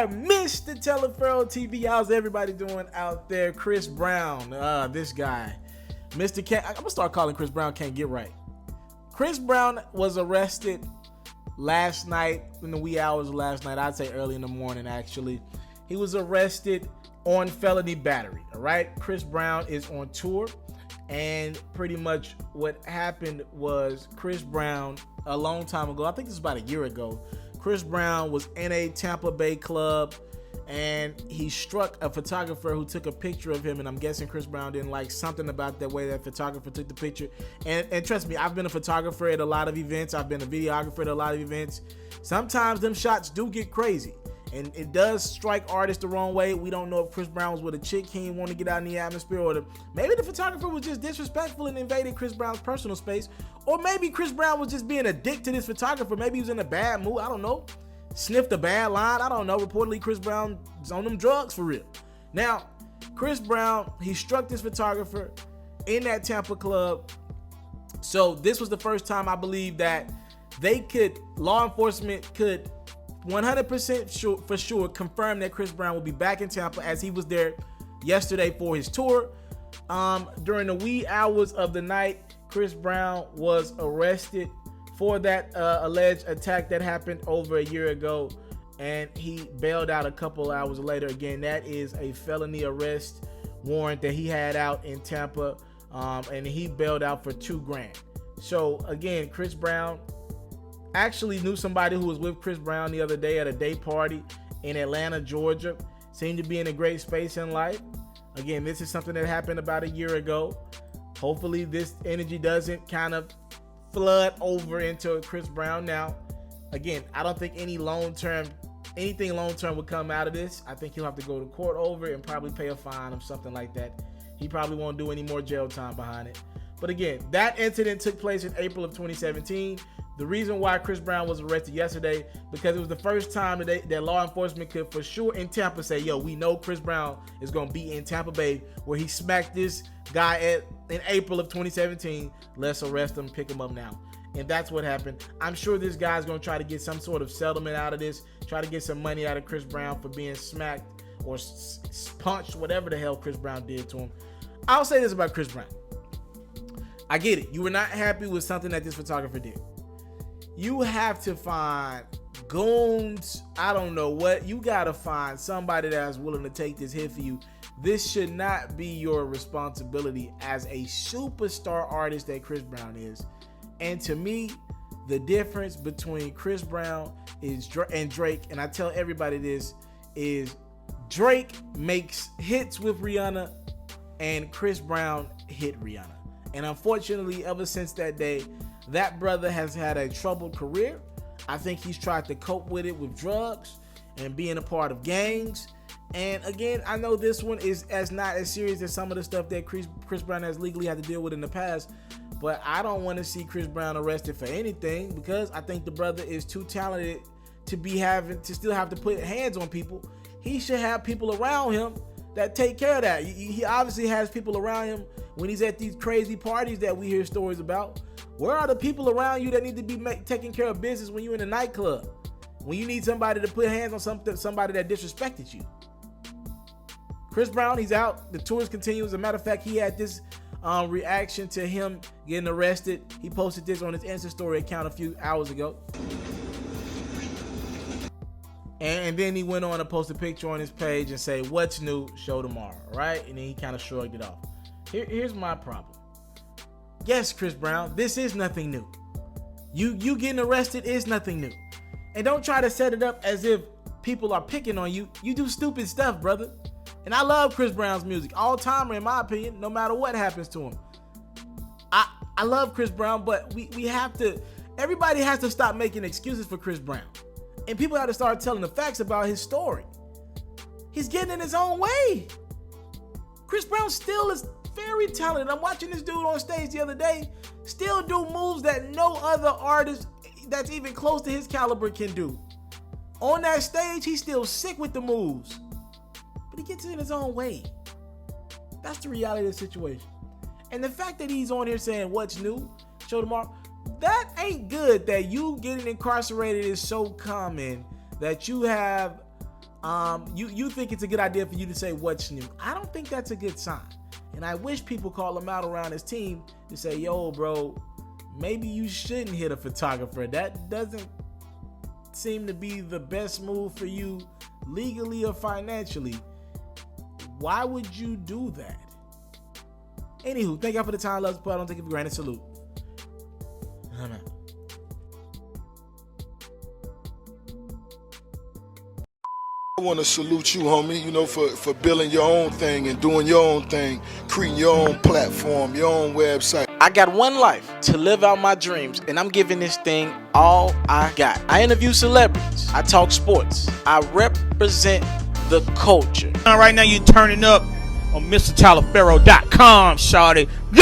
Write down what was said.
right, Mr. Taliaferro TV, how's everybody doing out there? Chris Brown, this guy, Mr. Can't, I'm gonna start calling Chris Brown Can't Get Right. Chris Brown was arrested last night, in the wee hours of last night, I'd say early in the morning actually. He was arrested on felony battery, all right? Chris Brown is on tour, and pretty much what happened was Chris Brown, a long time ago, I think this was about a year ago, Chris Brown was in a Tampa Bay club and he struck a photographer who took a picture of him, and I'm guessing Chris Brown didn't like something about the way that photographer took the picture. And trust me, I've been a photographer at a lot of events. I've been a videographer at a lot of events. Sometimes them shots do get crazy, and it does strike artists the wrong way. We don't know if Chris Brown was with a chick he didn't want to get out in the atmosphere, or maybe the photographer was just disrespectful and invaded Chris Brown's personal space, or maybe Chris Brown was just being a dick to this photographer. Maybe he was in a bad mood. I don't know. Sniffed a bad line. I don't know. Reportedly, Chris Brown is on them drugs for real. Now, Chris Brown, he struck this photographer in that Tampa club. So this was the first time I believe that law enforcement could 100% for sure confirm that Chris Brown will be back in Tampa, as he was there yesterday for his tour. During the wee hours of the night, Chris Brown was arrested for that alleged attack that happened over a year ago, and he bailed out a couple hours later. Again, that is a felony arrest warrant that he had out in Tampa, and he bailed out for $2 grand. So again, Chris Brown actually knew somebody who was with Chris Brown the other day at a day party in Atlanta, Georgia. Seemed to be in a great space in life. Again, this is something that happened about a year ago. Hopefully this energy doesn't kind of flood over into Chris Brown. Now, again, I don't think anything long-term would come out of this. I think he'll have to go to court over it and probably pay a fine or something like that. He probably won't do any more jail time behind it. But again, that incident took place in April of 2017. The reason why Chris Brown was arrested yesterday, because it was the first time that law enforcement could for sure in Tampa say, yo, we know Chris Brown is going to be in Tampa Bay where he smacked this guy in April of 2017. Let's arrest him, pick him up now. And that's what happened. I'm sure this guy's going to try to get some sort of settlement out of this, try to get some money out of Chris Brown for being smacked or punched, whatever the hell Chris Brown did to him. I'll say this about Chris Brown. I get it. You were not happy with something that this photographer did. You have to find goons, I don't know what. You got to find somebody that's willing to take this hit for you. This should not be your responsibility as a superstar artist that Chris Brown is. And to me, the difference between Chris Brown and Drake, and I tell everybody this, is Drake makes hits with Rihanna and Chris Brown hit Rihanna. And unfortunately, ever since that day, that brother has had a troubled career. I think he's tried to cope with it with drugs and being a part of gangs. And again, I know this one is not as serious as some of the stuff that Chris Brown has legally had to deal with in the past, but I don't want to see Chris Brown arrested for anything, because I think the brother is too talented to still have to put hands on people. He should have people around him that take care of that. He obviously has people around him when he's at these crazy parties that we hear stories about. Where are the people around you that need to be taking care of business when you're in a nightclub? When you need somebody to put hands on somebody that disrespected you? Chris Brown, he's out. The tours continue. As a matter of fact, he had this reaction to him getting arrested. He posted this on his Insta story account a few hours ago. And then he went on to post a picture on his page and say, "What's new? Show tomorrow," right? And then he kind of shrugged it off. Here's my problem. Yes, Chris Brown, this is nothing new. You getting arrested is nothing new. And don't try to set it up as if people are picking on you. You do stupid stuff, brother. And I love Chris Brown's music. All-timer, in my opinion, no matter what happens to him. I love Chris Brown, but everybody has to stop making excuses for Chris Brown. And people have to start telling the facts about his story. He's getting in his own way. Chris Brown still is very talented. I'm watching this dude on stage the other day still do moves that no other artist that's even close to his caliber can do. On that stage, he's still sick with the moves, but he gets in his own way. That's the reality of the situation. And the fact that he's on here saying, "What's new? Show tomorrow," that ain't good. That you getting incarcerated is so common that you have You think it's a good idea for you to say what's new. I don't think that's a good sign. And I wish people call him out around his team to say, yo, bro, maybe you shouldn't hit a photographer. That doesn't seem to be the best move for you legally or financially. Why would you do that? Anywho, thank y'all for the time. Love support. I don't take it for granted. Salute. I'm out. I want to salute you, homie, you know, for building your own thing and doing your own thing, creating your own platform, your own website. I got one life to live out my dreams, and I'm giving this thing all I got. I interview celebrities. I talk sports. I represent the culture. Right now, you're turning up on MrTaliaferro.com, shawty. Yeah!